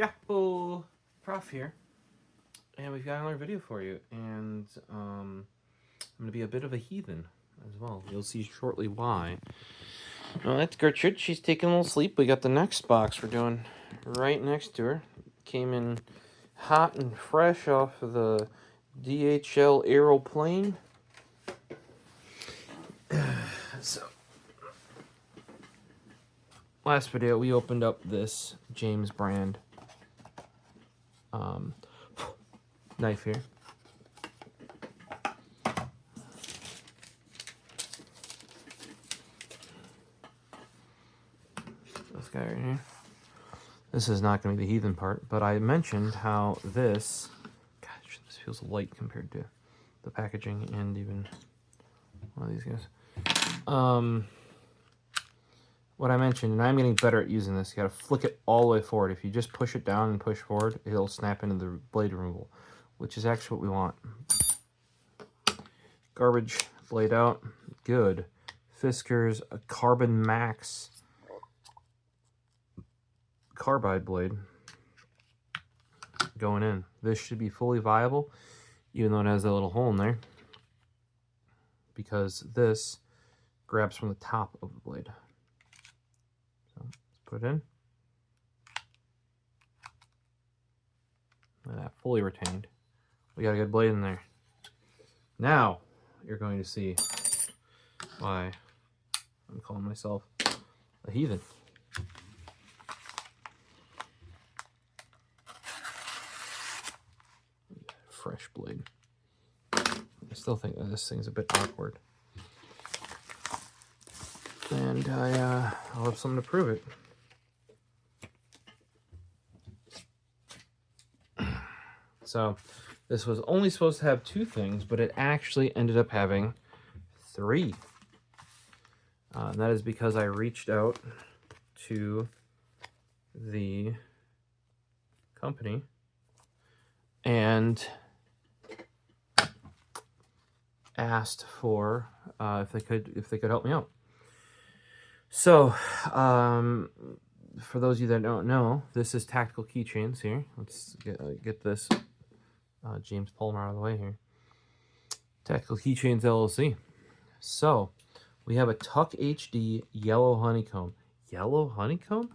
Yeah, well, Prof here, and we've got another video for you, and I'm going to be a bit of a heathen as well. You'll see shortly why. Oh, that's Gertrude. She's taking a little sleep. We got the next box we're doing right next to her. Came in hot and fresh off of the DHL aeroplane. So, last video we opened up this James brand knife here. This guy right here. This is not going to be the heathen part, but I mentioned how this, gosh, this feels light compared to the packaging and even one of these guys. What I mentioned, and I'm getting better at using this, you got to flick it all the way forward. If you just push it down and push forward, it'll snap into the blade removal, which is actually what we want. Garbage blade out, good. Fisker's a Carbon Max carbide blade going in. This should be fully viable, even though it has that little hole in there, because this grabs from the top of the blade. So let's put it in. Look at that, fully retained. We got a good blade in there. Now you're going to see why I'm calling myself a heathen. Fresh blade. I still think that this thing's a bit awkward, and I'll have something to prove it. So this was only supposed to have 2 things, but it actually ended up having 3. And that is because I reached out to the company and asked for if they could help me out. So for those of you that don't know, this is Tactical Keychains here. Let's get this James Palmer out of the way here. Tactical Keychains LLC. So we have a TUKK HD yellow honeycomb. Yellow honeycomb?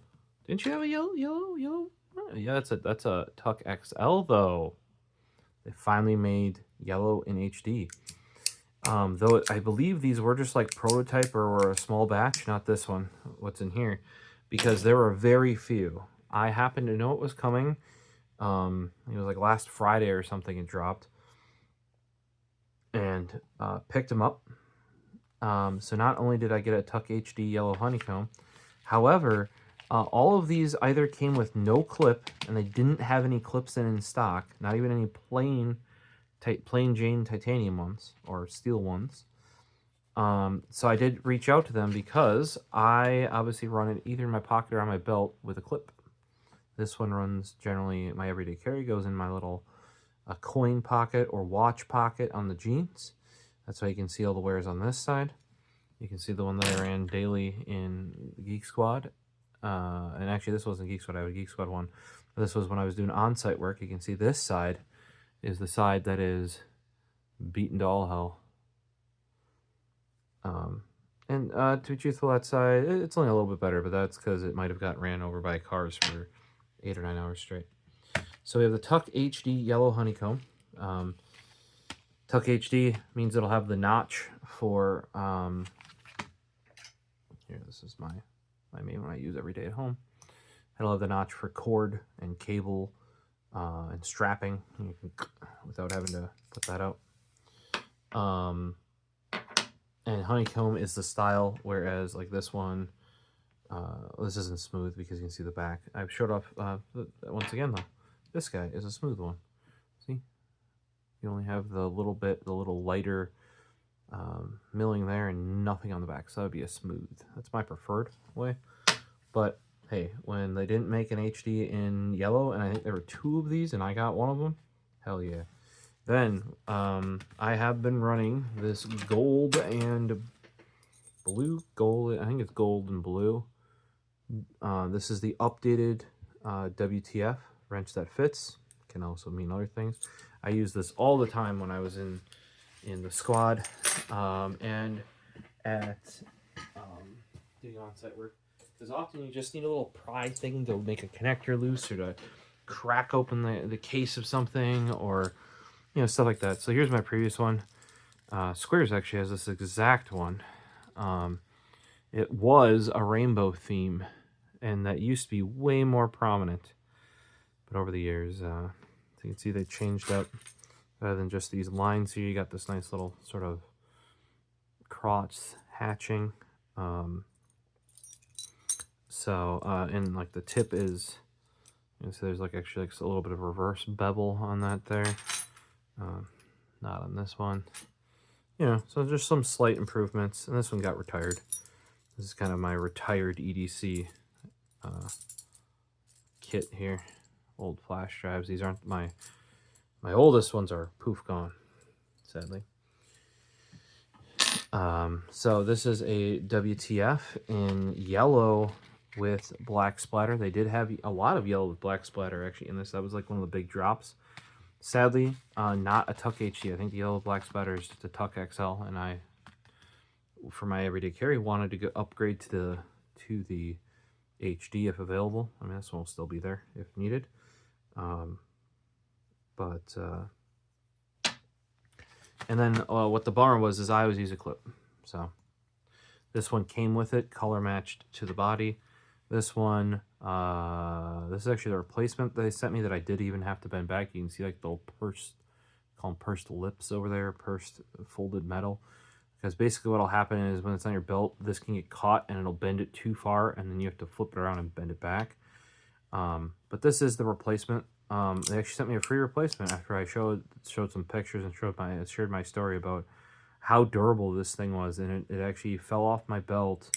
Didn't you have a yellow? Oh, yeah, that's a TUKK XL though. They finally made yellow in HD. Though I believe these were just like prototype or were a small batch, not this one, what's in here, because there were very few. I happened to know it was coming. It was like last Friday or something it dropped, and picked them up. So not only did I get a TUKK HD yellow honeycomb, however, all of these either came with no clip, and they didn't have any clips in stock, not even any plain Jane titanium ones or steel ones. So I did reach out to them because I obviously run it either in my pocket or on my belt with a clip. This one runs generally my everyday carry, goes in my little coin pocket or watch pocket on the jeans. That's why you can see all the wears on this side. You can see the one that I ran daily in Geek Squad. And actually this wasn't Geek Squad, I had a Geek Squad one. This was when I was doing on-site work. You can see this side is the side that is beaten to all hell. And to be truthful, that side, it's only a little bit better, but that's because it might have got ran over by cars for 8 or 9 hours straight. So we have the TUKK HD yellow honeycomb. TUKK HD means it'll have the notch for, here, this is my main one I use every day at home. It'll have the notch for cord and cable and strapping, you can, without having to put that out. And honeycomb is the style, whereas like this one, this isn't smooth because you can see the back. I've showed off once again though. This guy is a smooth one. See, you only have the little lighter milling there and nothing on the back, so that would be a smooth. That's my preferred way. But hey, when they didn't make an HD in yellow, and I think there were 2 of these, and I got one of them, hell yeah. Then I have been running this gold and blue, I think it's gold and blue. This is the updated WTF wrench that fits. Can also mean other things. I use this all the time when I was in the squad and at doing on-site work. Because often you just need a little pry thing to make a connector loose, or to crack open the case of something, or stuff like that. So here's my previous one. Squares actually has this exact one. It was a rainbow theme, and that used to be way more prominent. But over the years, you can see they changed up. Rather than just these lines here, you got this nice little sort of crotch hatching. And like the tip is, so there's like actually like a little bit of reverse bevel on that there. Not on this one. So just some slight improvements. And this one got retired. This is kind of my retired EDC kit here. Old flash drives. These aren't my oldest ones are poof gone, sadly. So this is a WTF in yellow with black splatter. They did have a lot of yellow with black splatter actually in this. That was like one of the big drops. Sadly, not a TUKK HD. I think the yellow black splatter is just a TUKK XL, and I, for my everyday carry, wanted to upgrade to the HD if available. I mean, this one will still be there if needed. And then what the bummer was is I always use a clip. So this one came with it, color matched to the body. This one, this is actually the replacement they sent me that I did even have to bend back. You can see like the little call them pursed lips over there, pursed folded metal. Because basically what'll happen is when it's on your belt, this can get caught and it'll bend it too far, and then you have to flip it around and bend it back. But this is the replacement. They actually sent me a free replacement after I showed some pictures and shared my story about how durable this thing was, and it actually fell off my belt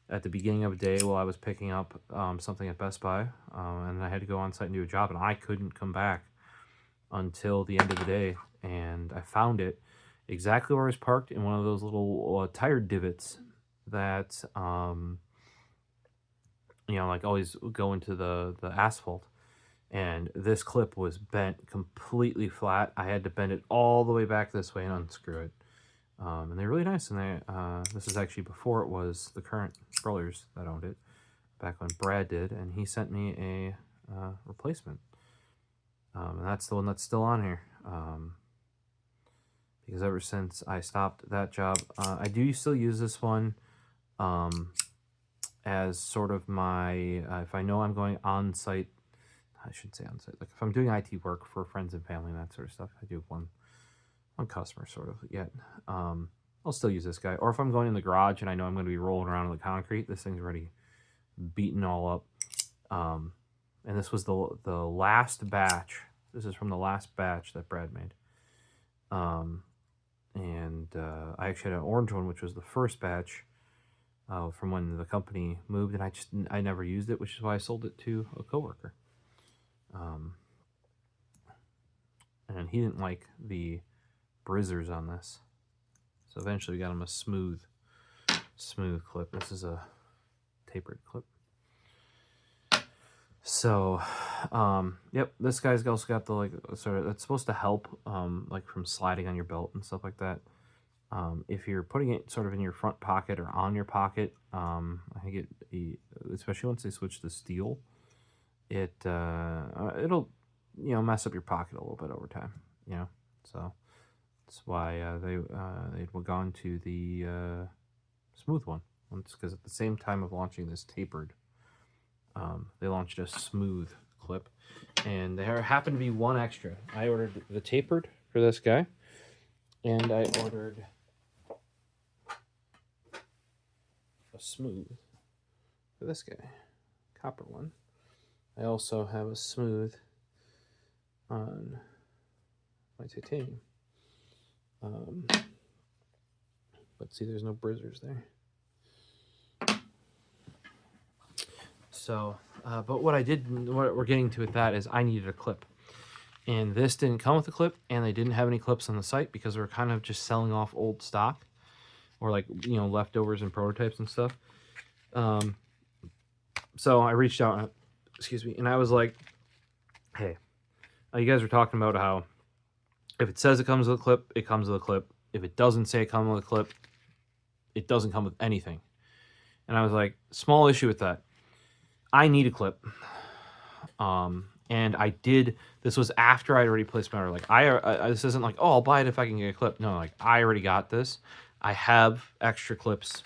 at the beginning of a day while I was picking up something at Best Buy, and I had to go on site and do a job, and I couldn't come back until the end of the day, and I found it exactly where it was parked in one of those little tire divots that like always go into the asphalt. And this clip was bent completely flat. I had to bend it all the way back this way and unscrew it. And they're really nice. And this is actually before it was the current brothers that owned it, back when Brad did. And he sent me a replacement. And that's the one that's still on here. Because ever since I stopped that job, I do still use this one as sort of my, if I know I'm going on site, I should say on site, like if I'm doing IT work for friends and family and that sort of stuff, I do have one customer sort of yet. I'll still use this guy. Or if I'm going in the garage and I know I'm going to be rolling around in the concrete, this thing's already beaten all up. And this was the last batch. This is from the last batch that Brad made. I actually had an orange one, which was the first batch from when the company moved, and I never used it, which is why I sold it to a coworker. And he didn't like the brizzers on this, so eventually we got him a smooth clip. This is a tapered clip. So yep, this guy's also got the like sort of, it's supposed to help like from sliding on your belt and stuff like that. If you're putting it sort of in your front pocket or on your pocket, I think especially once they switch to steel, it'll mess up your pocket a little bit over time, so that's why they were gone to the smooth one. Because at the same time of launching this tapered, they launched a smooth clip, and there happened to be one extra. I ordered the tapered for this guy, and I ordered a smooth for this guy, copper one. I also have a smooth on my titanium. But see, there's no brizzers there. So, but what we're getting to with that is I needed a clip. And this didn't come with a clip, and they didn't have any clips on the site because we were kind of just selling off old stock or like, leftovers and prototypes and stuff. So I reached out, excuse me, and I was like, hey, you guys were talking about how if it says it comes with a clip, it comes with a clip. If it doesn't say it comes with a clip, it doesn't come with anything. And I was like, small issue with that. I need a clip. And I did. This was after I'd already placed my order. Like this isn't like, oh, I'll buy it if I can get a clip. No, like I already got this. I have extra clips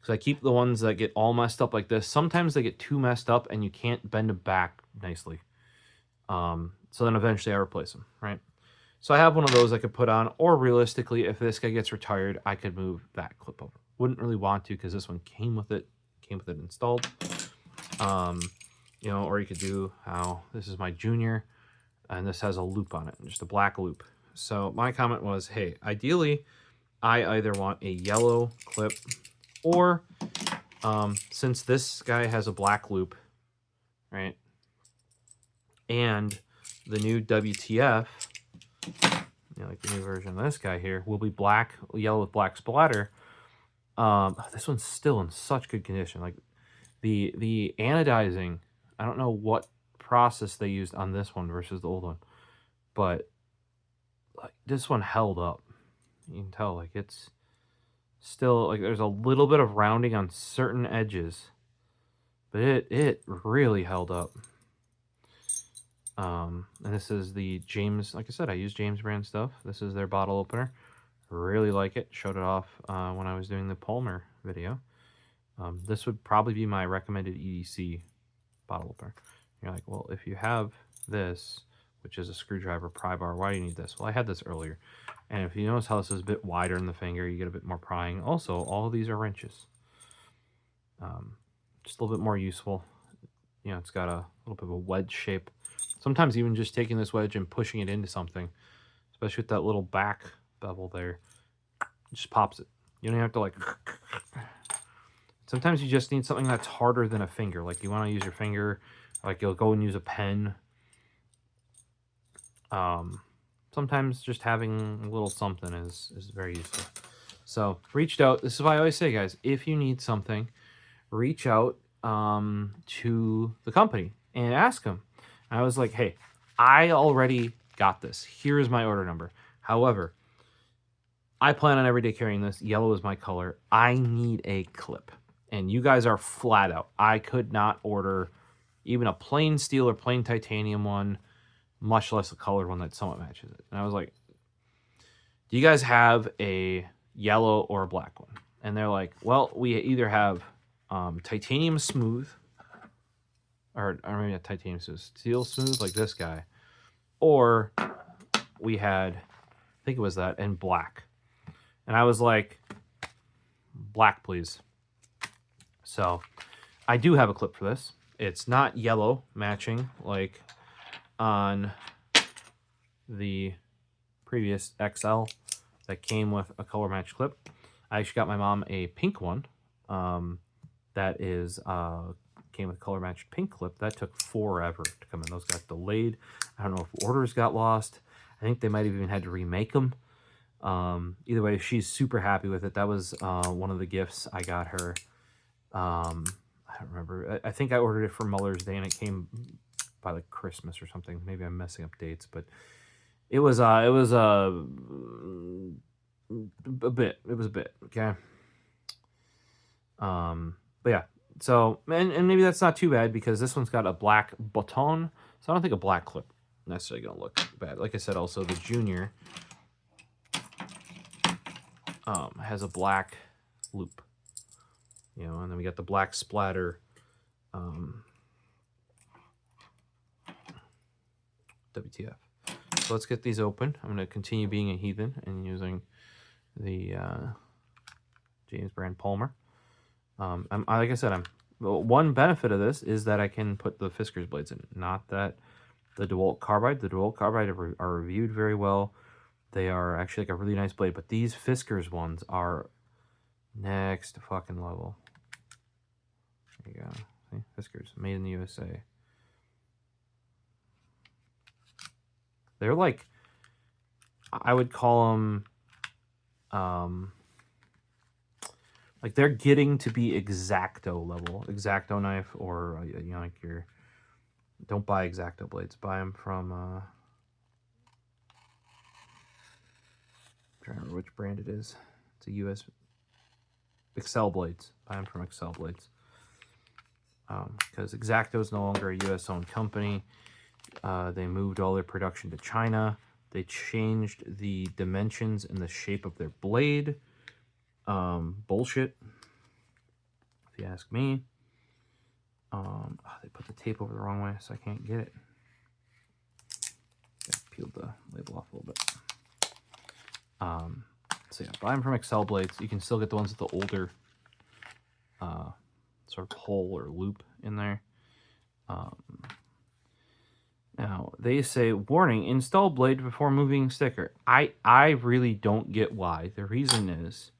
because I keep the ones that get all messed up like this. Sometimes they get too messed up and you can't bend them back nicely. So then eventually I replace them, right? So I have one of those I could put on, or realistically, if this guy gets retired, I could move that clip over. Wouldn't really want to because this one came with it installed. You know, or you could do how this is my junior, and this has a loop on it, just a black loop. So my comment was, hey, ideally, I either want a yellow clip, or since this guy has a black loop, right, and the new WTF, you know, like the new version of this guy here, will be black, yellow with black splatter. This one's still in such good condition. Like the anodizing, I don't know what process they used on this one versus the old one, but like this one held up. You can tell like it's still like there's a little bit of rounding on certain edges, but it really held up. And this is the James, like I said, I use James brand stuff. This is their bottle opener. Really like it. Showed it off when I was doing the Palmer video. This would probably be my recommended EDC bottle opener. You're like, well, if you have this, which is a screwdriver pry bar, why do you need this? Well, I had this earlier. And if you notice how this is a bit wider in the finger, you get a bit more prying. Also, all of these are wrenches. Just a little bit more useful. You know, it's got a little bit of a wedge shape. Sometimes even just taking this wedge and pushing it into something, especially with that little back bevel there, it just pops it. You don't have to like... Sometimes you just need something that's harder than a finger. Like you want to use your finger, like you'll go and use a pen. Sometimes just having a little something is very useful. So reached out. This is why I always say, guys, if you need something, reach out to the company and ask them. And I was like, hey, I already got this. Here's my order number. However, I plan on every day carrying this. Yellow is my color. I need a clip. And you guys are flat out. I could not order even a plain steel or plain titanium one, much less a colored one that somewhat matches it. And I was like, do you guys have a yellow or a black one? And they're like, well, we either have titanium smooth, or maybe not titanium smooth, steel smooth like this guy, or we had, I think it was that, and black. And I was like, black, please. So I do have a clip for this. It's not yellow matching like on the previous XL that came with a color match clip. I actually got my mom a pink one that is came with color matched pink clip. That took forever to come in. Those got delayed. I don't know if orders got lost. I think they might have even had to remake them. Either way, she's super happy with it. That was one of the gifts I got her. I don't remember. I think I ordered it for Mother's Day and it came by like Christmas or something. Maybe I'm messing up dates, but it was a bit. It was a bit, okay. But yeah. So and maybe that's not too bad because this one's got a black button, so I don't think a black clip necessarily gonna look bad. Like I said, also the Junior has a black loop, you know, and then we got the black splatter WTF. So let's get these open. I'm going to continue being a heathen and using the James brand Palmer. Like I said, one benefit of this is that I can put the Fiskars blades in. Not that the DeWalt carbide. The DeWalt carbide are reviewed very well. They are actually like a really nice blade, but these Fiskars ones are next fucking level. There you go. See? Fiskars, made in the USA. They're like, I would call them, like they're getting to be X-Acto level. X-Acto knife, or, you know, like your Don't buy X-Acto blades. Buy them from, I'm trying to remember which brand it is. It's a US, Excel blades. Buy them from Excel blades. Because X-Acto is no longer a US-owned company. They moved all their production to China. They changed the dimensions and the shape of their blade. Bullshit, if you ask me. They put the tape over the wrong way, so I can't get it. Okay, peeled the label off a little bit. So yeah, buy them from Excel blades. You can still get the ones with the older sort of hole or loop in there. Now they say, warning, install blade before moving sticker. I really don't get why. The reason is,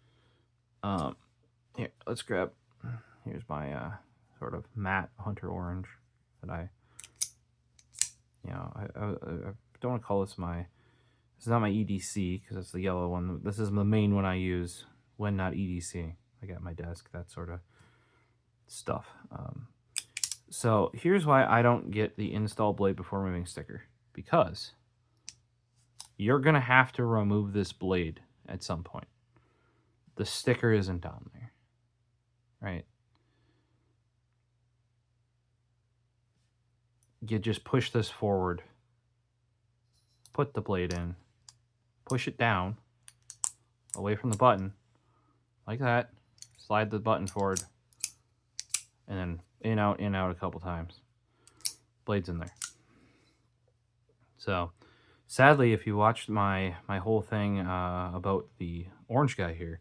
here, let's grab, here's my sort of matte hunter orange that I don't want to call this my, this is not my EDC because it's the yellow one. This is the main one I use when not EDC. I got my desk, that sort of stuff. So here's why I don't get the install blade before removing sticker. Because you're going to have to remove this blade at some point. The sticker isn't on there, right? You just push this forward, put the blade in, push it down, away from the button, like that, slide the button forward, and then in, out a couple times. Blade's in there. So, sadly, if you watched my whole thing about the orange guy here,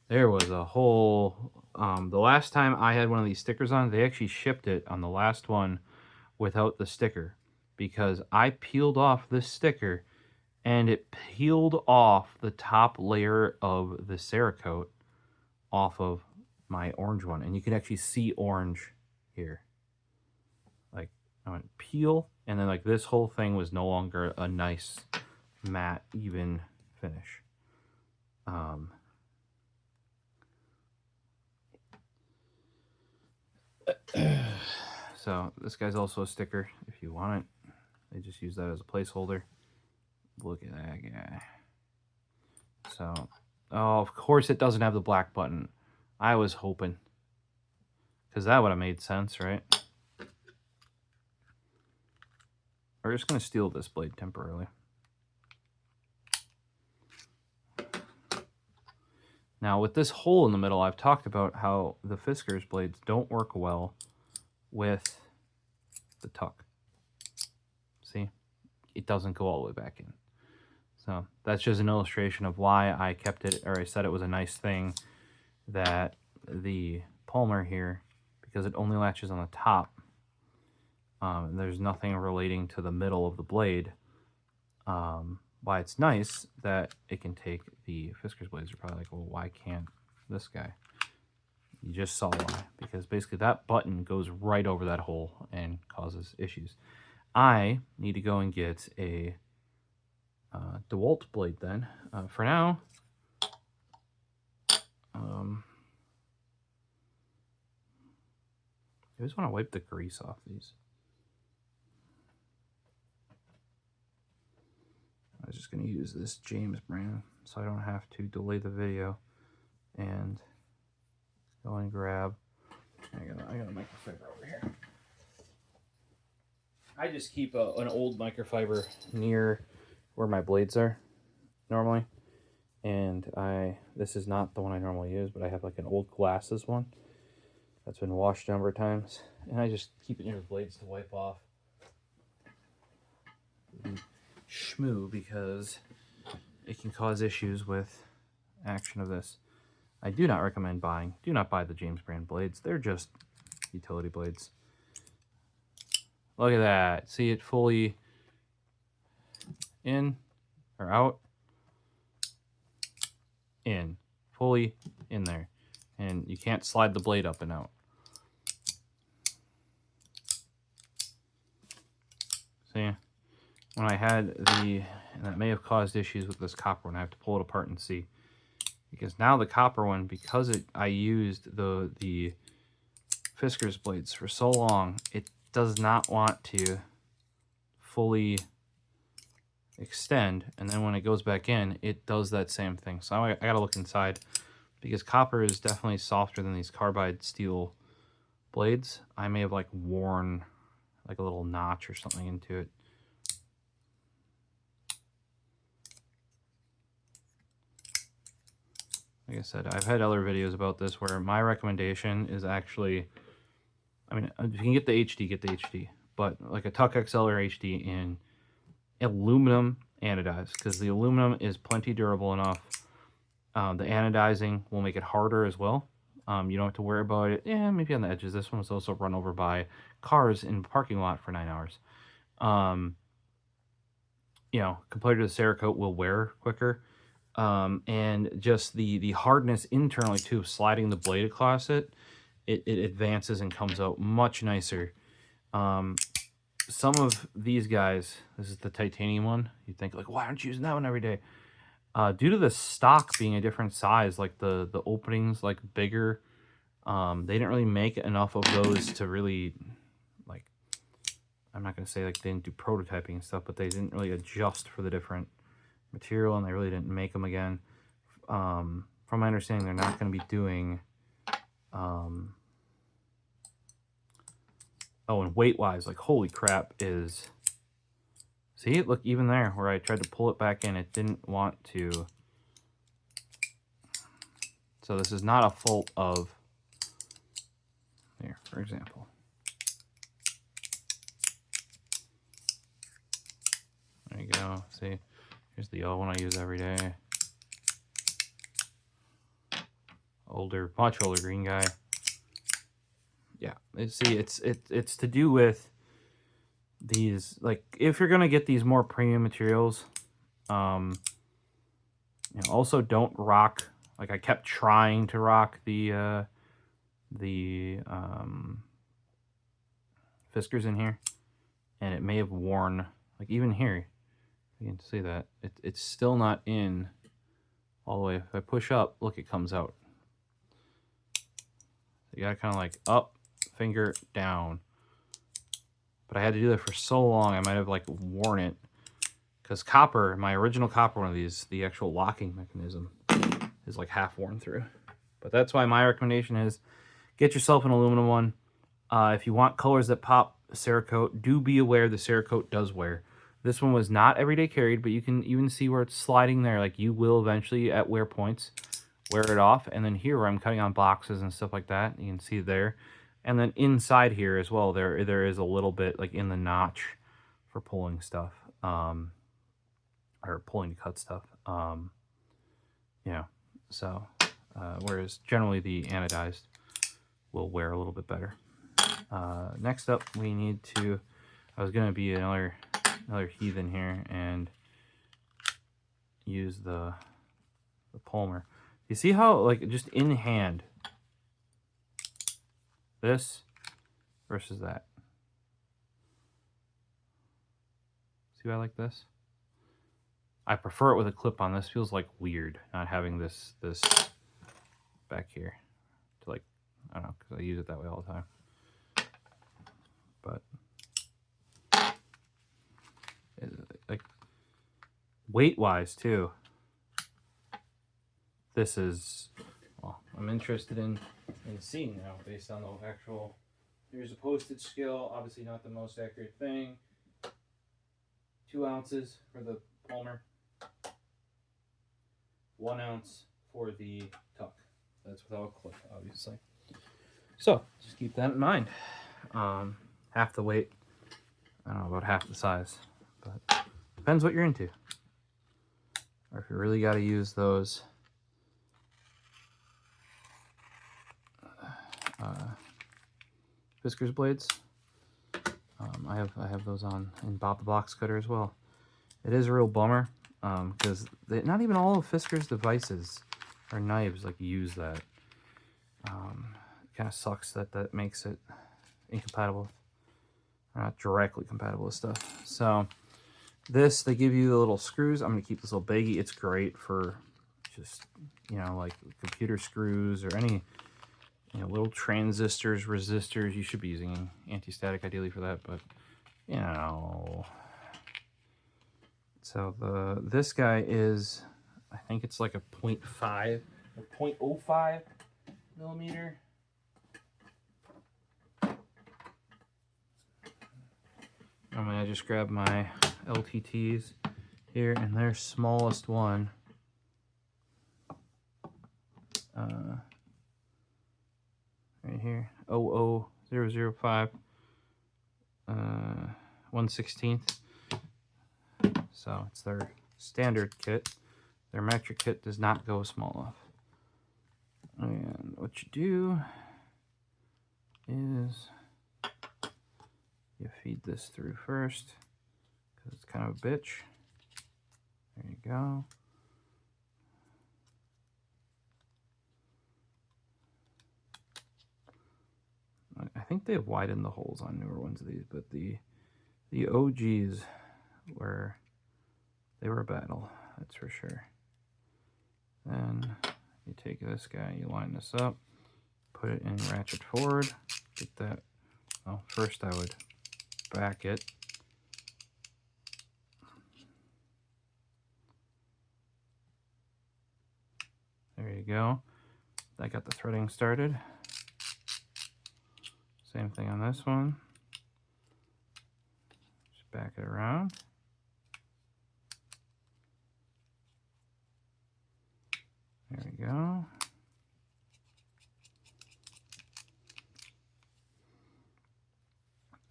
there was a whole... the last time I had one of these stickers on, they actually shipped it on the last one without the sticker. Because I peeled off this sticker, and it peeled off the top layer of the Cerakote off of my orange one. And you can actually see orange here. Like, I went peel, and then like this whole thing was no longer a nice matte even finish. So this guy's also a sticker if you want it. They just use that as a placeholder. Look at that guy. So, oh, of course it doesn't have the black button. I was hoping, because that would have made sense, right? We're just going to steal this blade temporarily. Now, with this hole in the middle, I've talked about how the Fiskars blades don't work well with the TUKK. See? It doesn't go all the way back in. So, that's just an illustration of why I kept it, or I said it was a nice thing that the Palmer here, because it only latches on the top, and there's nothing relating to the middle of the blade. Why it's nice that it can take the Fiskars blades. You're probably like, well, why can't this guy? You just saw why. Because basically that button goes right over that hole and causes issues. I need to go and get a DeWalt blade then. For now, I just want to wipe the grease off these. I was just going to use this James brand so I don't have to delay the video and go and grab. I got a microfiber over here. I just keep an old microfiber near where my blades are normally, and this is not the one I normally use, but I have like an old glasses one that's been washed a number of times, and I just keep it near the blades to wipe off schmoo, because it can cause issues with action of this. I do not recommend buying. Do not buy the James brand blades. They're just utility blades. Look at that. See it fully in or out? In. Fully in there. And you can't slide the blade up and out. See? When I had and that may have caused issues with this copper one. I have to pull it apart and see. Because now the copper one, because I used the Fiskars blades for so long, does not want to fully extend, and then when it goes back in, it does that same thing. So I gotta look inside, because copper is definitely softer than these carbide steel blades. I may have like worn like a little notch or something into it. Like I said, I've had other videos about this where my recommendation is actually, I mean, if you can get the HD, get the HD. But like a TUKK XL or HD in aluminum anodized, because the aluminum is plenty durable enough. The anodizing will make it harder as well. You don't have to worry about it. Yeah, maybe on the edges. This one was also run over by cars in the parking lot for 9 hours. You know, compared to the Cerakote, will wear quicker. And just the hardness internally too, sliding the blade across it advances and comes out much nicer. Some of these guys, this is the titanium one, you think like, why aren't you using that one every day? Due to the stock being a different size, like the openings like bigger, they didn't really make enough of those to really, like, I'm not going to say like they didn't do prototyping and stuff, but they didn't really adjust for the different material, and they really didn't make them again. From my understanding, they're not going to be doing oh, and weight wise, like, holy crap, is, see, look, even there where I tried to pull it back in, it didn't want to. So this is not a fault of, here, for example, there you go. See, here's the old one I use every day. Older, much older green guy. Yeah, see, it's to do with these, like, if you're gonna get these more premium materials, you know, also don't rock, like, I kept trying to rock the Fiskars in here, and it may have worn, like, even here, you can see that it's still not in all the way. If I push up, look, it comes out. You gotta kind of like up, finger down. But I had to do that for so long, I might have like worn it. Because copper, my original copper one of these, the actual locking mechanism is like half worn through. But that's why my recommendation is get yourself an aluminum one. If you want colors that pop Cerakote, do be aware the Cerakote does wear. This one was not everyday carried, but you can even see where it's sliding there. Like, you will eventually at wear points wear it off. And then here where I'm cutting on boxes and stuff like that, you can see there. And then inside here as well, there is a little bit like in the notch for pulling stuff, or pulling to cut stuff. Yeah, so whereas generally the anodized will wear a little bit better. Next up, we need to, I was going to be another heathen here and use the Palmer. You see how, like, just in hand, this versus that. See why I like this? I prefer it with a clip on. This feels like weird not having this back here to, like, I don't know, because I use it that way all the time. But like, weight wise too, this is, well, I'm interested in seeing now based on the actual, here's a postage scale, obviously not the most accurate thing. 2 ounces for the Palmer, 1 ounce for the TUKK. That's without a clip, obviously. So just keep that in mind. Half the weight, I don't know, about half the size, but depends what you're into. Or if you really got to use those Fiskars blades, I have those on in Bob the Box Cutter as well. It is a real bummer because not even all of Fiskars devices or knives like use that. It kind of sucks that makes it incompatible, not directly compatible with stuff. So this, they give you the little screws. I'm gonna keep this little baggie. It's great for just, you know, like computer screws or any you know, little transistors, resistors. You should be using anti-static ideally for that, but you know. So this guy is, I think it's like a 0.5 or 0.05 millimeter. I just grabbed my LTTs here, and their smallest one right here, 00005 1/16. So it's their standard kit. Their metric kit does not go small enough. And what you do is you feed this through first, because it's kind of a bitch. There you go. I think they've widened the holes on newer ones of these, but the OGs were a battle, that's for sure. Then you take this guy, you line this up, put it in ratchet forward, get that. Well, first I would back it. There you go. I got the threading started. Same thing on this one. Just back it around. There we go.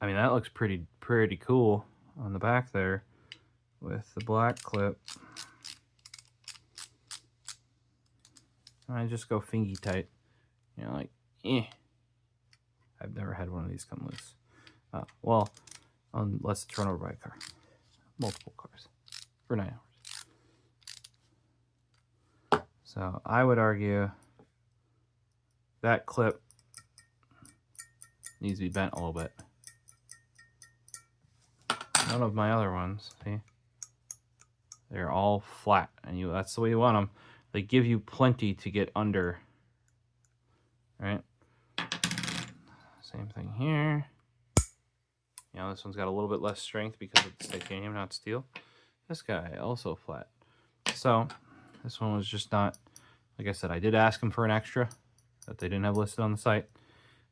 I mean, that looks pretty cool on the back there with the black clip. I just go fingy tight, you know, like, eh. I've never had one of these come loose. Well, unless it's run over by a car. Multiple cars for 9 hours. So I would argue that clip needs to be bent a little bit. None of my other ones, see? They're all flat, and that's the way you want them. They give you plenty to get under, right? Same thing here. You know, this one's got a little bit less strength because it's titanium, not steel. This guy, also flat. So, this one was just not, like I said, I did ask them for an extra that they didn't have listed on the site.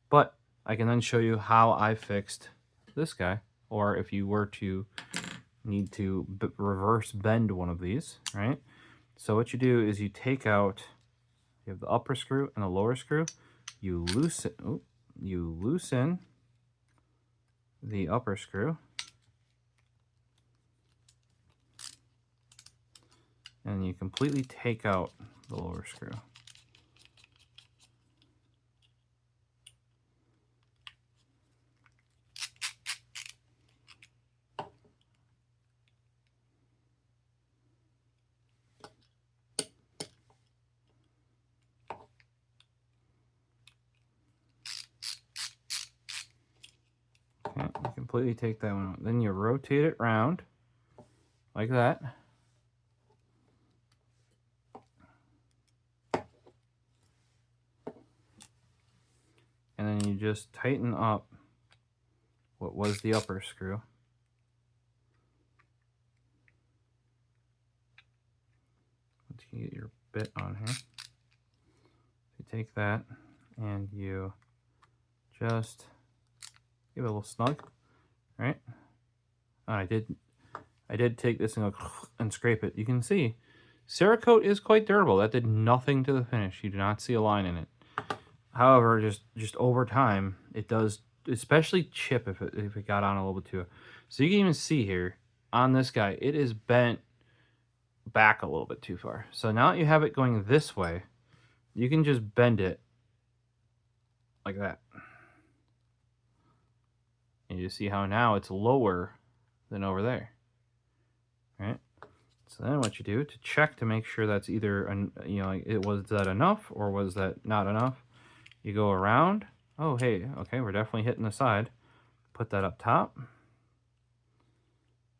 But I can then show you how I fixed this guy, or if you were to need to reverse bend one of these, right? So what you do is you take out, you have the upper screw and the lower screw, you loosen the upper screw, and you completely take out the lower screw. Okay, you completely take that one out. Then you rotate it round like that. And then you just tighten up what was the upper screw. Once you get your bit on here, you take that and you just give it a little snug, right? I did take this and scrape it. You can see Cerakote is quite durable. That did nothing to the finish. You do not see a line in it. However, just over time, it does, especially chip if it got on a little bit too. So you can even see here on this guy, it is bent back a little bit too far. So now that you have it going this way, you can just bend it like that. And you see how now it's lower than over there, right? So then what you do to check to make sure that's either, you know, was that enough or was that not enough? You go around. Oh, hey, okay, we're definitely hitting the side. Put that up top,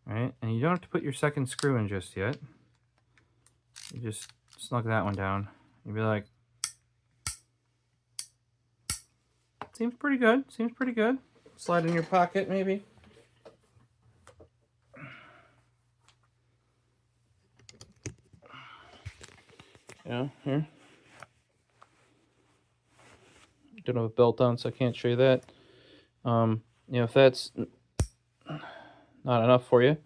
right? And you don't have to put your second screw in just yet. You just snug that one down. You'd be like, seems pretty good. Seems pretty good. Slide in your pocket, maybe. Yeah, here. Don't have a belt on, so I can't show you that. You know, if that's not enough for you,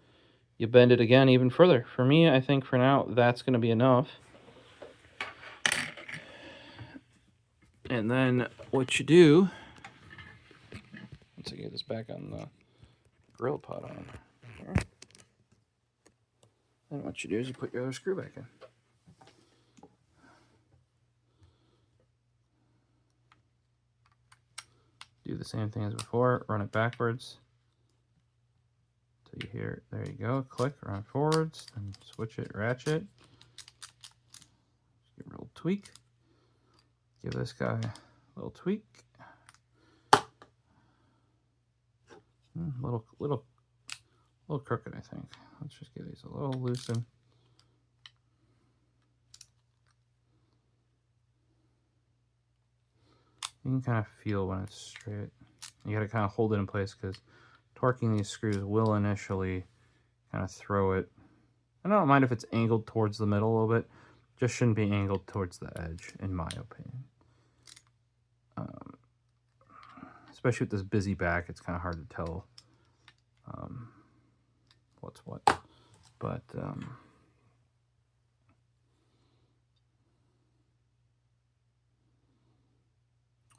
you bend it again even further. For me, I think for now, that's going to be enough. And then what you do, once I get this back on the grill pot on, then what you do is you put your other screw back in. Do the same thing as before, run it backwards. Till you hear, there you go, click, run it forwards, then switch it, ratchet. Give it a little tweak. Give this guy a little tweak. Little crooked, I think. Let's just get these a little loosened. You can kind of feel when it's straight. You got to kind of hold it in place because torquing these screws will initially kind of throw it. I don't mind if it's angled towards the middle a little bit. Just shouldn't be angled towards the edge, in my opinion. Especially with this busy back, it's kind of hard to tell what's what. But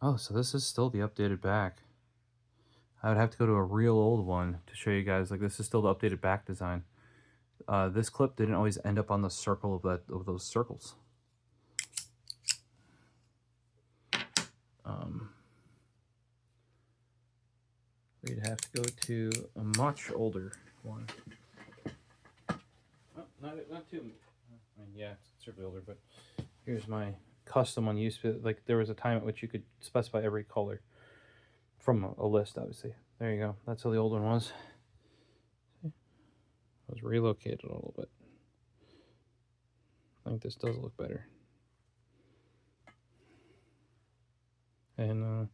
oh, so this is still the updated back. I would have to go to a real old one to show you guys. Like, this is still the updated back design. This clip didn't always end up on the circle of those circles. We'd have to go to a much older one. Oh, not too. I mean, yeah, it's certainly older, but here's my custom one. Used to, like, there was a time at which you could specify every color from a list, obviously. There you go. That's how the old one was. See? I was relocated a little bit. I think this does look better. And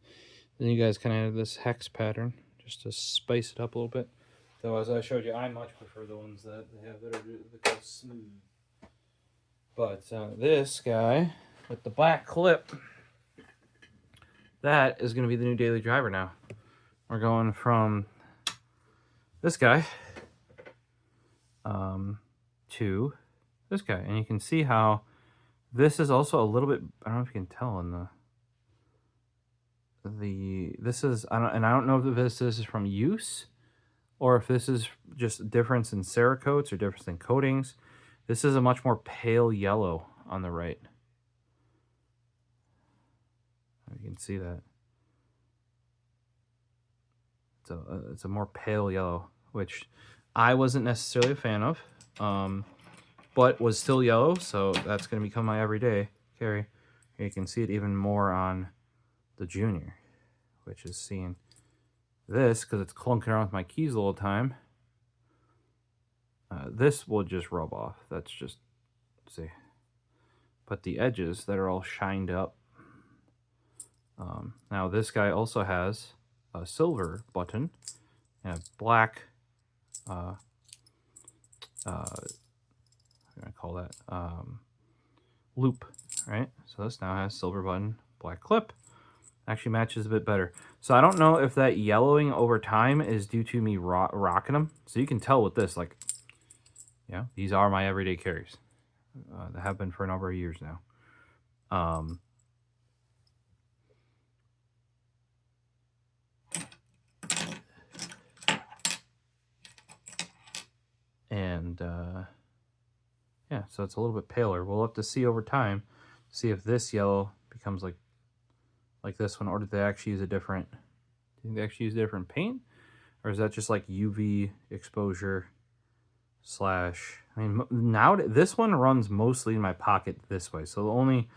then you guys kind of have this hex pattern just to spice it up a little bit. So as I showed you, I much prefer the ones that they have that are smooth. But this guy with the black clip, that is going to be the new daily driver now. We're going from this guy to this guy. And you can see how this is also a little bit, I don't know if you can tell in this is, I don't know if this is from use or if this is just difference in Cerakotes or difference in coatings. This is a much more pale yellow on the right. You can see that. It's a more pale yellow, which I wasn't necessarily a fan of, but was still yellow, so that's going to become my everyday carry. Here you can see it even more on the Junior, which is seeing this, because it's clunking around with my keys all the time. This will just rub off. That's just, see. But the edges that are all shined up. Now this guy also has a silver button and a black, what do I call that? Loop, right? So this now has silver button, black clip. Actually matches a bit better. So I don't know if that yellowing over time is due to me rocking them. So you can tell with this, like, yeah, these are my everyday carries. They have been for a number of years now. Yeah, so it's a little bit paler. We'll have to see over time, see if this yellow becomes like this one, or did they actually use a different, do you think they actually use a different paint? Or is that just like UV exposure slash, I mean, now this one runs mostly in my pocket this way. So the only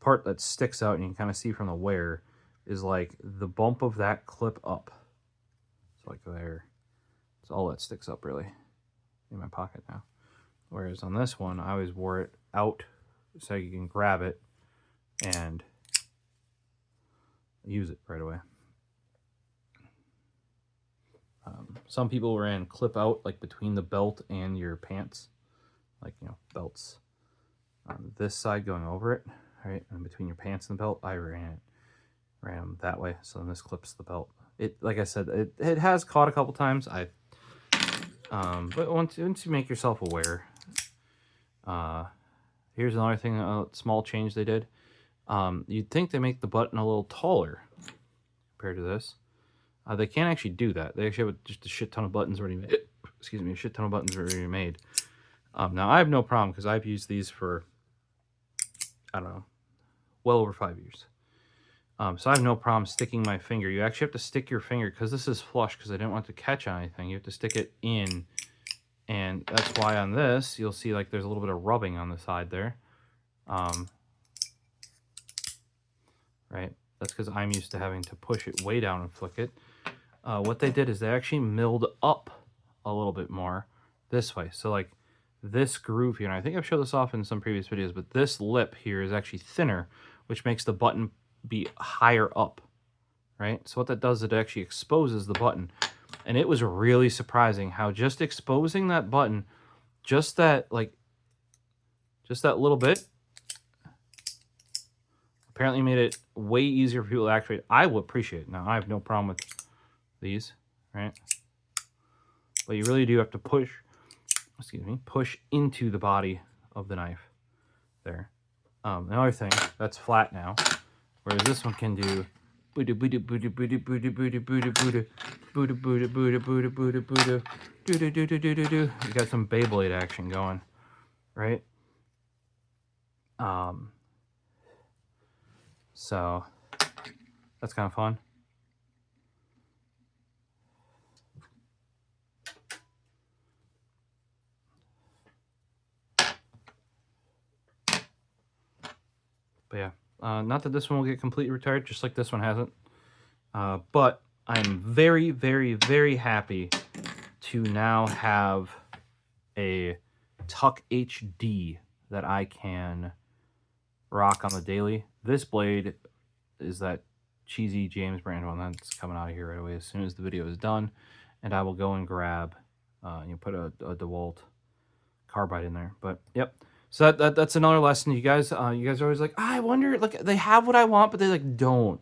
part that sticks out and you can kind of see from the wear is like the bump of that clip up. It's like there. It's all that sticks up really in my pocket now. Whereas on this one, I always wore it out so you can grab it and use it right away. Some people ran clip out, like between the belt and your pants, like, you know, belts on this side going over it, right? And between your pants and the belt, I ran them that way. So then this clips the belt. It, like I said, it has caught a couple times. But once you make yourself aware, here's another thing, a small change they did. You'd think they make the button a little taller compared to this. They can't actually do that. They actually have just a shit ton of buttons already made. Excuse me, a shit ton of buttons already made. Now, I have no problem because I've used these for, I don't know, well over 5 years. So I have no problem sticking my finger. You actually have to stick your finger, because this is flush, because I didn't want to catch on anything. You have to stick it in, and that's why on this, you'll see like there's a little bit of rubbing on the side there. Right? That's because I'm used to having to push it way down and flick it. What they did is they actually milled up a little bit more this way. So like this groove here, and I think I've showed this off in some previous videos, but this lip here is actually thinner, which makes the button be higher up, right? So what that does, it actually exposes the button. And it was really surprising how just exposing that button, just that little bit, apparently made it way easier for people to actuate. I will appreciate it. Now, I have no problem with these, right? But you really do have to push into the body of the knife there. Another thing, that's flat now, whereas this one can do you got some Beyblade action going, right? So that's kind of fun. But yeah, not that this one will get completely retired, just like this one hasn't. But I'm very, very, very happy to now have a TUKK HD that I can rock on the daily. This blade is that cheesy James brand one that's coming out of here right away as soon as the video is done, and I will go and grab, put a DeWalt carbide in there. But yep. So that's another lesson, you guys. You guys are always like, I wonder, like they have what I want, but they like don't.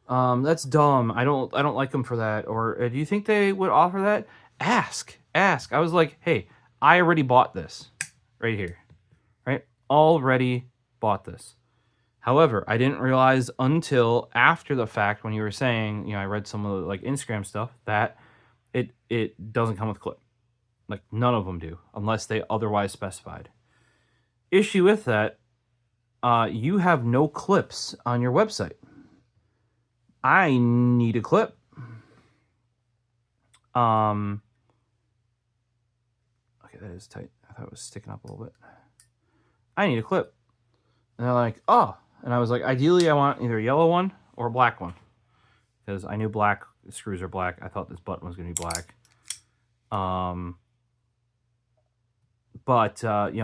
That's dumb. I don't like them for that. Or do you think they would offer that? Ask. I was like, hey, I already bought this right here, right? Already bought this. However, I didn't realize until after the fact when you were saying, I read some of the like Instagram stuff that it doesn't come with clip. Like none of them do unless they otherwise specified. Issue with that, you have no clips on your website. I need a clip. Okay, that is tight. I thought it was sticking up a little bit. I need a clip. And they're like, oh. And I was like, ideally, I want either a yellow one or a black one. Because I knew black screws are black. I thought this button was going to be black. But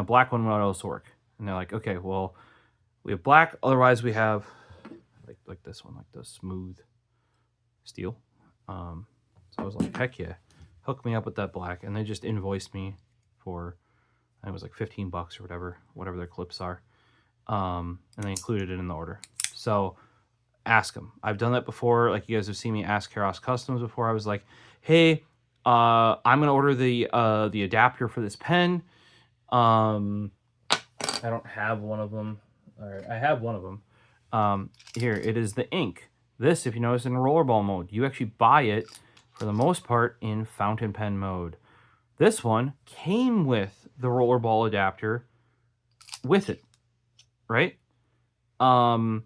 black one would also work. And they're like, okay, well, we have black. Otherwise, we have like this one, like the smooth steel. So I was like, heck yeah, hook me up with that black. And they just invoiced me for, I think it was like $15 or whatever their clips are. And they included it in the order. So ask them. I've done that before. Like you guys have seen me ask Keros Customs before. I was like, hey, I'm going to order the adapter for this pen. I don't have one of them. Or I have one of them. Here, it is the ink. This, if you notice, in rollerball mode. You actually buy it, for the most part, in fountain pen mode. This one came with the rollerball adapter with it, right? Now, I'm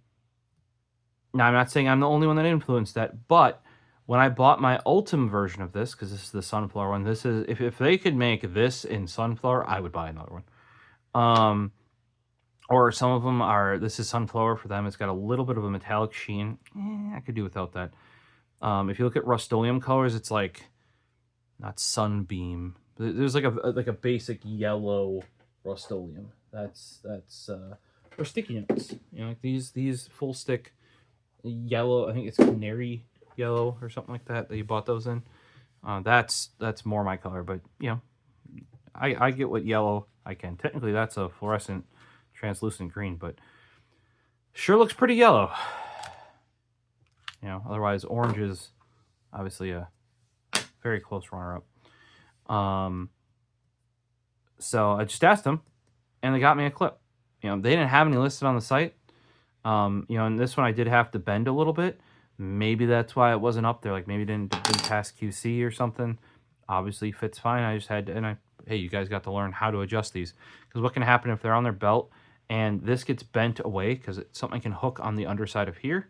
not saying I'm the only one that influenced that, but when I bought my Ultim version of this, because this is the Sunflower one, this is, if they could make this in Sunflower, I would buy another one. Or some of them are, this is Sunflower for them. It's got a little bit of a metallic sheen. I could do without that. If you look at Rust-Oleum colors, it's like, not Sunbeam. There's like a basic yellow Rust-Oleum. That's or sticky notes. Like these full stick yellow, I think it's canary yellow or something like that you bought those in. That's more my color, but you know, I get what yellow I can. Technically, that's a fluorescent, translucent green, but sure looks pretty yellow. You know, otherwise orange is obviously a very close runner-up. So I just asked them, and they got me a clip. You know, they didn't have any listed on the site. You know, and this one I did have to bend a little bit. Maybe that's why it wasn't up there. Like maybe it didn't pass QC or something. Obviously fits fine. I just had to, hey, you guys got to learn how to adjust these. Because what can happen if they're on their belt and this gets bent away because something can hook on the underside of here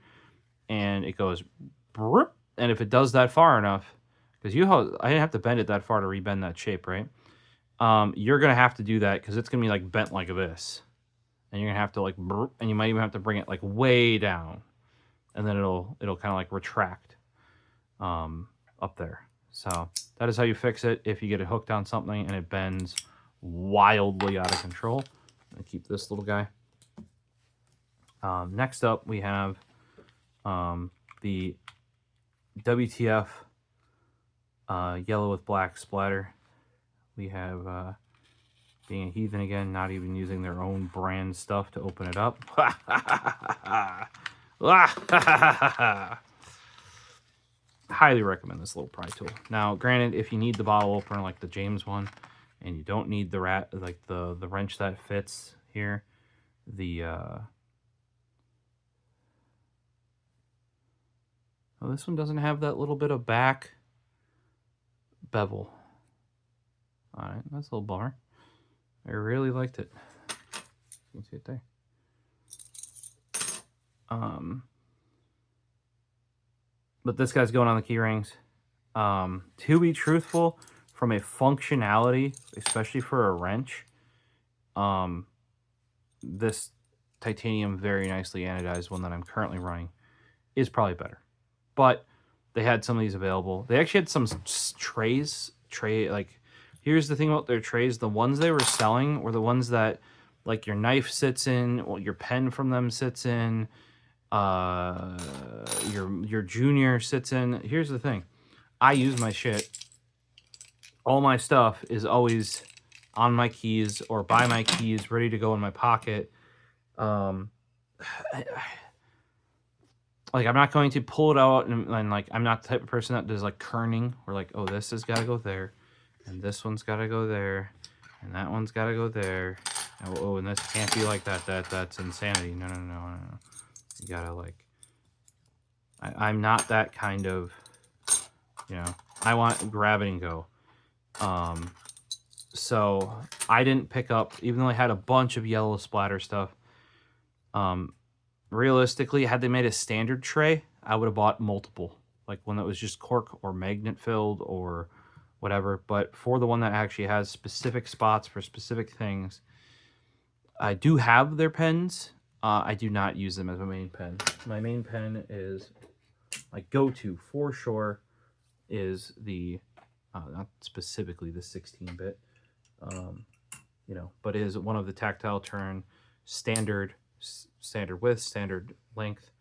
and it goes, and if it does that far enough, because I didn't have to bend it that far to rebend that shape, right? You're gonna have to do that because it's gonna be like bent like this, and you're gonna have to like, and you might even have to bring it like way down, and then it'll kind of like retract, up there. So that is how you fix it if you get it hooked on something and it bends wildly out of control. I'm gonna keep this little guy. Next up, we have the WTF yellow with black splatter. We have being a heathen again, not even using their own brand stuff to open it up. Highly recommend this little pry tool. Now, granted, if you need the bottle opener like the James one, and you don't need the the wrench that fits here, oh, this one doesn't have that little bit of back bevel. All right, that's a little bummer. I really liked it. You can see it there. But this guy's going on the key rings. To be truthful, from a functionality, especially for a wrench, this titanium very nicely anodized one that I'm currently running is probably better. But they had some of these available. They actually had some trays. Like, here's the thing about their trays. The ones they were selling were the ones that, like, your knife sits in, or your pen from them sits in, your junior sits in. Here's the thing. I use my shit. All my stuff is always on my keys or by my keys, ready to go in my pocket. Like, I'm not going to pull it out and like, I'm not the type of person that does like kerning or like, oh, this has got to go there and this one's got to go there and that one's got to go there. Oh, and this can't be like that. That's insanity. No. You gotta like, I'm not that kind of, you know, I want grab it and go. So I didn't pick up, even though I had a bunch of yellow splatter stuff. Realistically, had they made a standard tray, I would have bought multiple, like one that was just cork or magnet filled or whatever. But for the one that actually has specific spots for specific things, I do have their pens. I do not use them as my main pen. My main pen is my go-to for sure is the, not specifically the 16-bit, you know, but is one of the tactile turn standard width, standard length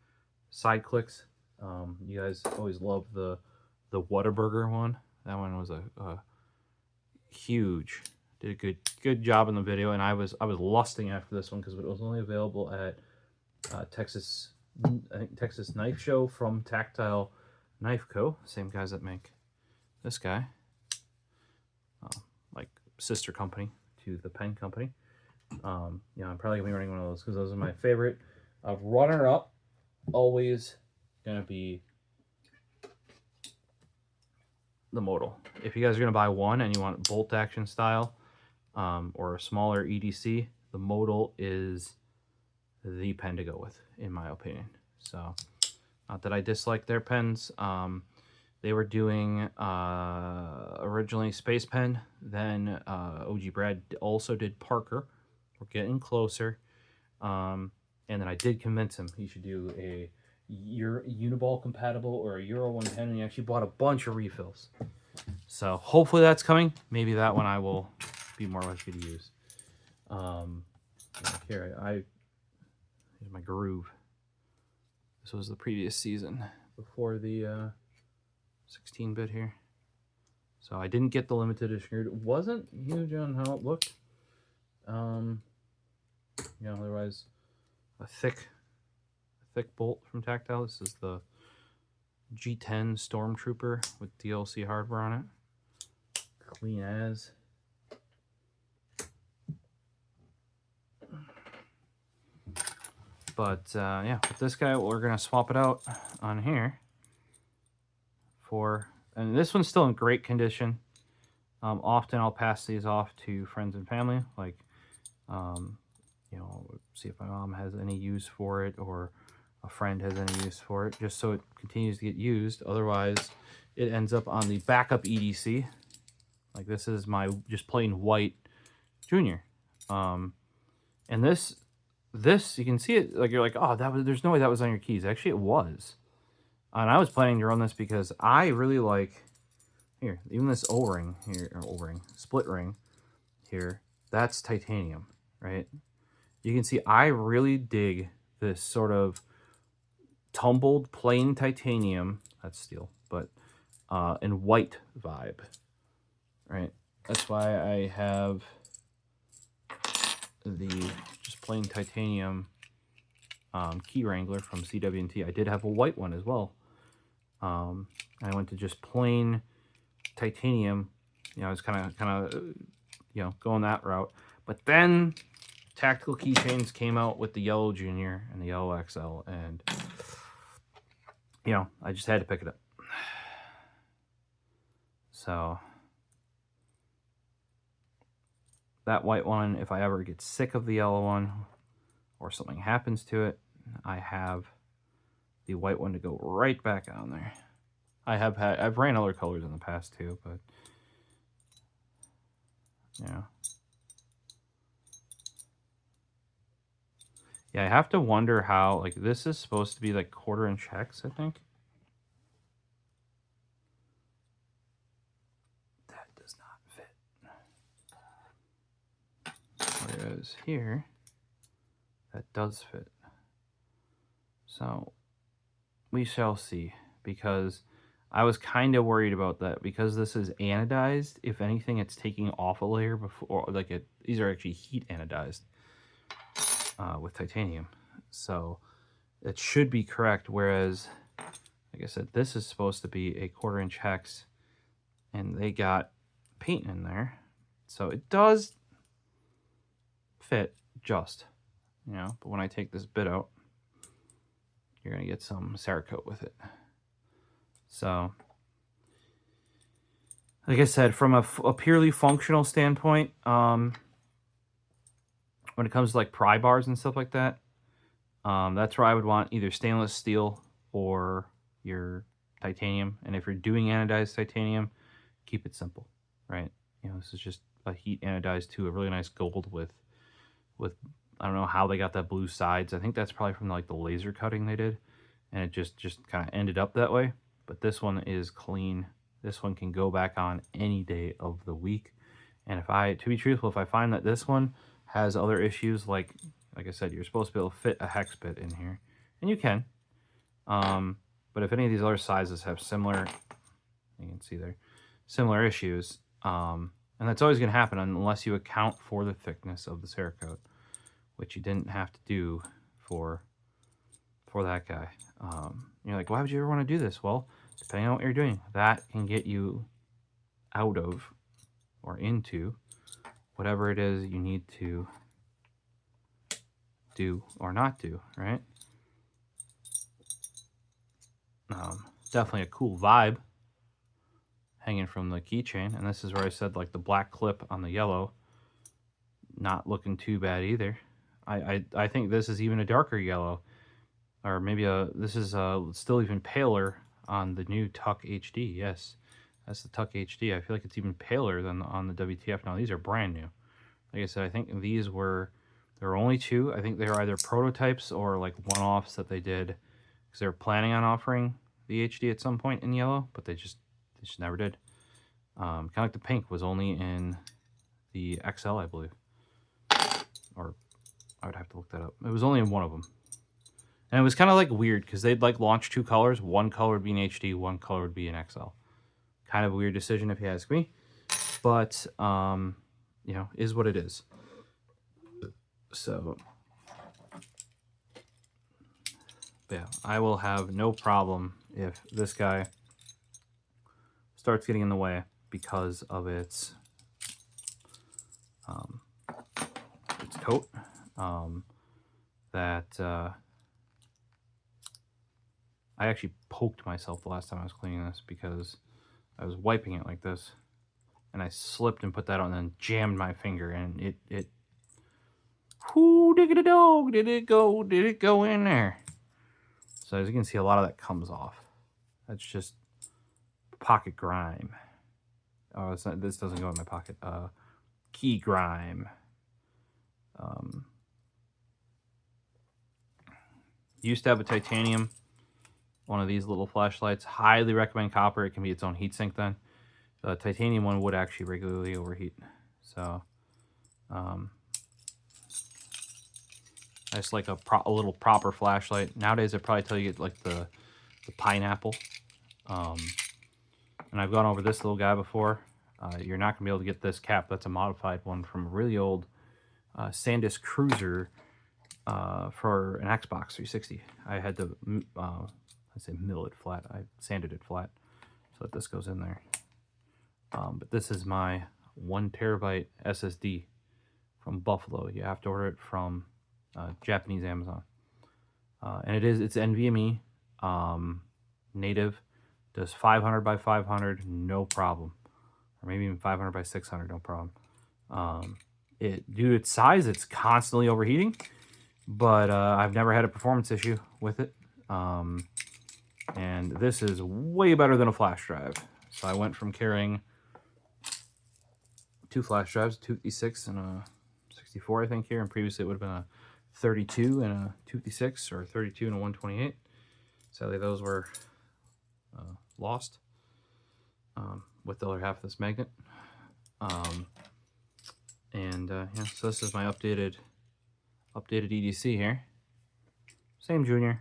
side clicks. You guys always love the Whataburger one. That one was a huge, did a good job in the video, and I was lusting after this one because it was only available at Texas Knife Show from Tactile Knife Co. Same guys that make this guy, like sister company to the pen company. You know, I'm probably gonna be running one of those because those are my favorite. Runner up, always gonna be the modal. If you guys are gonna buy one and you want bolt action style, or a smaller EDC, the modal is the pen to go with, in my opinion. So, not that I dislike their pens. They were doing originally Space Pen, then OG Brad also did Parker. We're getting closer. And then I did convince him he should do a Uniball compatible or a Euro 1 pen, and he actually bought a bunch of refills. So hopefully that's coming. Maybe that one I will be more likely to use. Here, here's my groove. This was the previous season before the 16-bit here. So I didn't get the limited edition. It wasn't huge on how it looked. You know, otherwise a thick bolt from Tactile. This is the G10 Stormtrooper with DLC hardware on it. Clean as. But yeah, with this guy, we're gonna swap it out on here for, and this one's still in great condition. Often I'll pass these off to friends and family, like, you know, see if my mom has any use for it or a friend has any use for it, just so it continues to get used. Otherwise, it ends up on the backup EDC. Like this is my just plain white Junior. And this you can see it, like you're like, oh, there's no way that was on your keys. Actually, it was. And I was planning to run this because I really like, here, even this O-ring here, or O-ring, split ring here, that's titanium, right? You can see I really dig this sort of tumbled plain titanium, that's steel, but and white vibe, right? That's why I have the just plain titanium key wrangler from CW&T. I did have a white one as well. I went to just plain titanium. You know, I was kind of you know, going that route. But then Tactical Keychains came out with the yellow Junior and the yellow XL, and you know, I just had to pick it up. So that white one, if I ever get sick of the yellow one or something happens to it, I have the white one to go right back on there. I've ran other colors in the past too, but yeah. Yeah, I have to wonder how, like, this is supposed to be like 1/4-inch hex, I think. That does not fit. Whereas here, that does fit. So we shall see, because I was kind of worried about that, because this is anodized. If anything, it's taking off a layer before, like these are actually heat anodized with titanium. So it should be correct. Whereas, like I said, this is supposed to be a 1/4-inch hex, and they got paint in there. So it does fit just, you know, but when I take this bit out, you're going to get some Cerakote with it. So, like I said, from a purely functional standpoint, when it comes to like pry bars and stuff like that, that's where I would want either stainless steel or your titanium. And if you're doing anodized titanium, keep it simple, right? You know, this is just a heat anodized to a really nice gold with I don't know how they got that blue sides. I think that's probably from like the laser cutting they did, and it just kind of ended up that way. But this one is clean. This one can go back on any day of the week. And to be truthful, if I find that this one has other issues, like I said, you're supposed to be able to fit a hex bit in here, and you can. But if any of these other sizes have similar, you can see there, similar issues, and that's always going to happen unless you account for the thickness of the Cerakote, which you didn't have to do for that guy. You're like, why would you ever want to do this? Well, depending on what you're doing, that can get you out of or into whatever it is you need to do or not do, right? Definitely a cool vibe hanging from the keychain. And this is where I said, like, the black clip on the yellow, not looking too bad either. I think this is even a darker yellow, or maybe this is still even paler on the new TUKK HD. Yes, that's the TUKK HD. I feel like it's even paler than on the WTF. Now, these are brand new. Like I said, I think there were only two. I think they were either prototypes or like one-offs that they did, because they were planning on offering the HD at some point in yellow, but they just never did. Kind of like the pink was only in the XL, I believe. Or I would have to look that up. It was only in one of them. And it was kind of like weird, because they'd like launch two colors. One color would be an HD, one color would be an XL. Kind of a weird decision if you ask me, but you know, is what it is. So yeah, I will have no problem if this guy starts getting in the way because of its coat. I actually poked myself the last time I was cleaning this because I was wiping it like this, and I slipped and put that on, and then jammed my finger, and it. Whoo, diggity dog! Did it go in there? So as you can see, a lot of that comes off. That's just pocket grime. Oh, it's not, this doesn't go in my pocket. Key grime. Used to have a titanium, one of these little flashlights. Highly recommend copper. It can be its own heatsink then. The titanium one would actually regularly overheat. So, I just like a little proper flashlight. Nowadays, I probably tell you get like the pineapple. And I've gone over this little guy before. You're not gonna be able to get this cap. That's a modified one from a really old SanDisk Cruiser for an Xbox 360. I had to, I say mill it flat. I sanded it flat so that this goes in there. But this is my 1 terabyte SSD from Buffalo. You have to order it from Japanese Amazon. And it's NVMe, native, does 500 by 500, no problem. Or maybe even 500 by 600, no problem. Due to its size, it's constantly overheating, but I've never had a performance issue with it. And this is way better than a flash drive. So I went from carrying 2 flash drives, a 256 and a 64, I think, here, and previously it would have been a 32 and a 256, or 32 and a 128. Sadly, those were lost with the other half of this magnet. Yeah, so this is my updated EDC here. Same junior.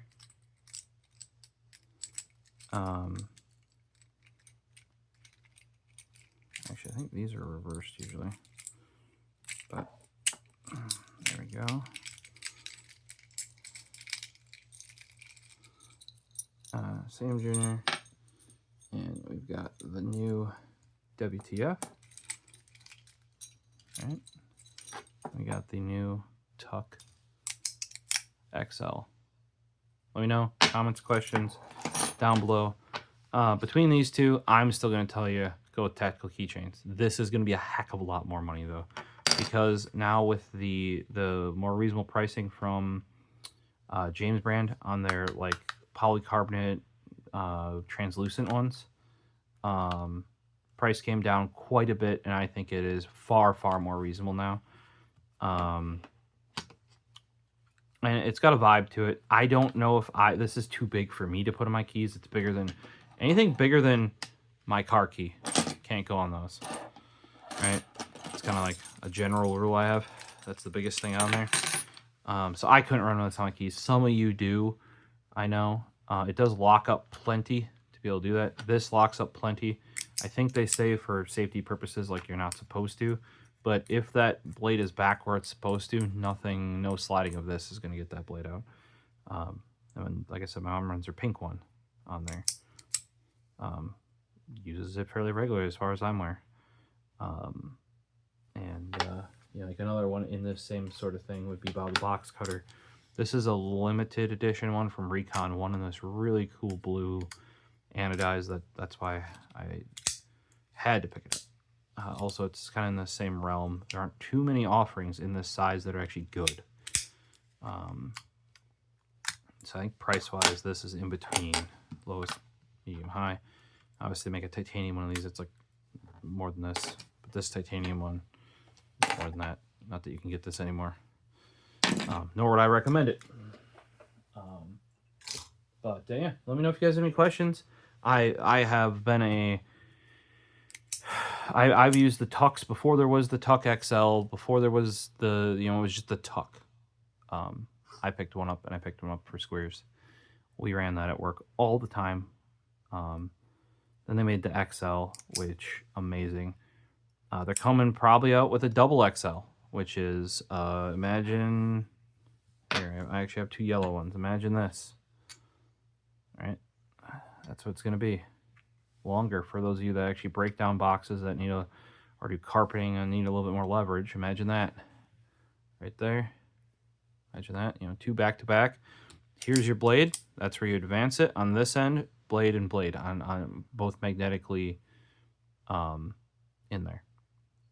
Actually, I think these are reversed usually, but there we go. Same junior, and we've got the new WTF. All right, we got the new TUKK XL. Let me know, comments, questions down below. Between these two, I'm still going to tell you, go with Tactical Keychains. This is going to be a heck of a lot more money, though, because now with the more reasonable pricing from James brand on their like polycarbonate translucent ones, price came down quite a bit, and I think it is far more reasonable now. And it's got a vibe to it. I don't know if this is too big for me to put on my keys. It's bigger than anything bigger than my car key. Can't go on those. Right? It's kind of like a general rule I have. That's the biggest thing on there. So I couldn't run this on my keys. Some of you do, I know. It does lock up plenty to be able to do that. This locks up plenty. I think they say for safety purposes, like you're not supposed to. But if that blade is back where it's supposed to, no sliding of this is going to get that blade out. And like I said, my arm runs are pink one on there. Uses it fairly regularly as far as I'm aware. Yeah, like another one in this same sort of thing would be Bobby Box Cutter. This is a limited edition one from Recon, one in this really cool blue anodized. That's why I had to pick it up. Also, it's kind of in the same realm. There aren't too many offerings in this size that are actually good. So I think price-wise, this is in between lowest, medium, high. Obviously, make a titanium one of these, it's like more than this. But this titanium one is more than that. Not that you can get this anymore. Nor would I recommend it. Yeah, let me know if you guys have any questions. I have been I've used the TUKKs before there was the TUKK XL, before there was the, it was just the TUKK. I picked one up, and I picked one up for Squares. We ran that at work all the time. Then they made the XL, which amazing. They're coming probably out with a double XL, which is imagine here. I actually have 2 yellow ones. Imagine this. All right, that's what it's gonna be. Longer for those of you that actually break down boxes that need or do carpeting and need a little bit more leverage. Imagine that right there. Imagine that, 2 back to back. Here's your blade. That's where you advance it. On this end, blade and blade on both magnetically in there,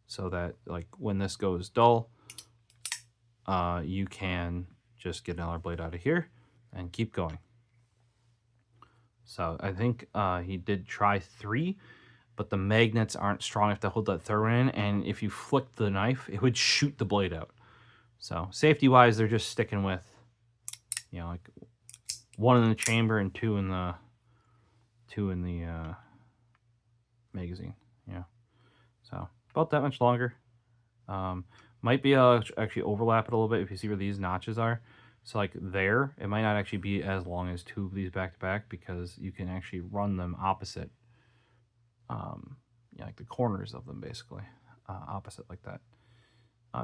so that like when this goes dull, you can just get another blade out of here and keep going. So I think he did try 3, but the magnets aren't strong enough to hold that third one in, and if you flick the knife, it would shoot the blade out. So safety-wise, they're just sticking with, like 1 in the chamber and 2 in the magazine. Yeah, so about that much longer. Might be actually overlap it a little bit if you see where these notches are. So like there, it might not actually be as long as 2 of these back to back, because you can actually run them opposite. Like the corners of them basically opposite like that.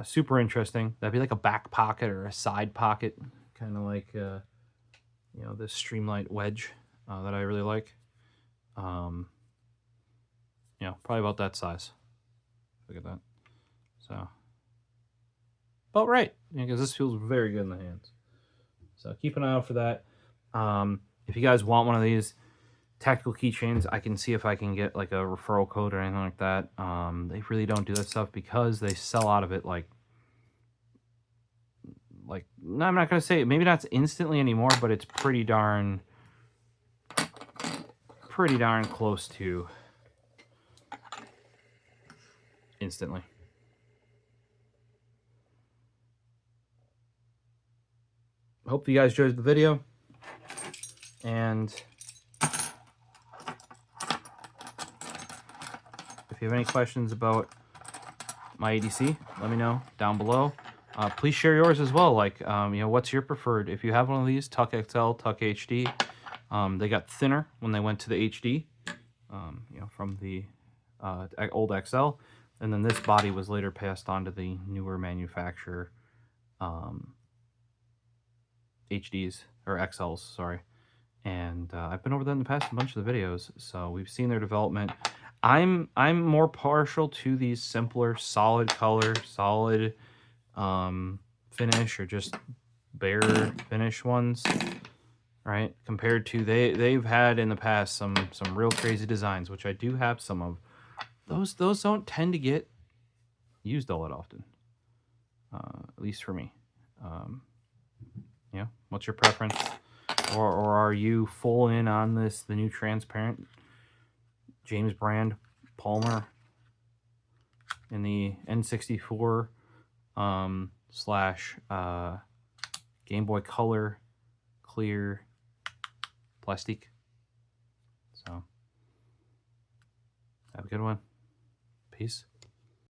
Super interesting. That'd be like a back pocket or a side pocket, kind of like this Streamlight wedge that I really like. Probably about that size. Look at that. So about right, because this feels very good in the hands. So keep an eye out for that. If you guys want one of these tactical keychains, I can see if I can get like a referral code or anything like that. They really don't do that stuff because they sell out of it like no, I'm not gonna say maybe not instantly anymore, but it's pretty darn close to instantly. Hope you guys enjoyed the video, and if you have any questions about my ADC, let me know down below. Please share yours as well. Like, what's your preferred? If you have one of these, TUKK XL, TUKK HD. They got thinner when they went to the HD, from the old XL. And then this body was later passed on to the newer manufacturer, HDs, or XLs, sorry. And I've been over that in the past, a bunch of the videos, so we've seen their development. I'm more partial to these simpler, solid color, solid finish, or just bare finish ones, right? Compared to they've had in the past some real crazy designs, which I do have some of. Those don't tend to get used all that often, at least for me. What's your preference? Or are you full in on the new transparent James Brand Palmer in the N64 / Game Boy Color clear plastic? So have a good one. Peace.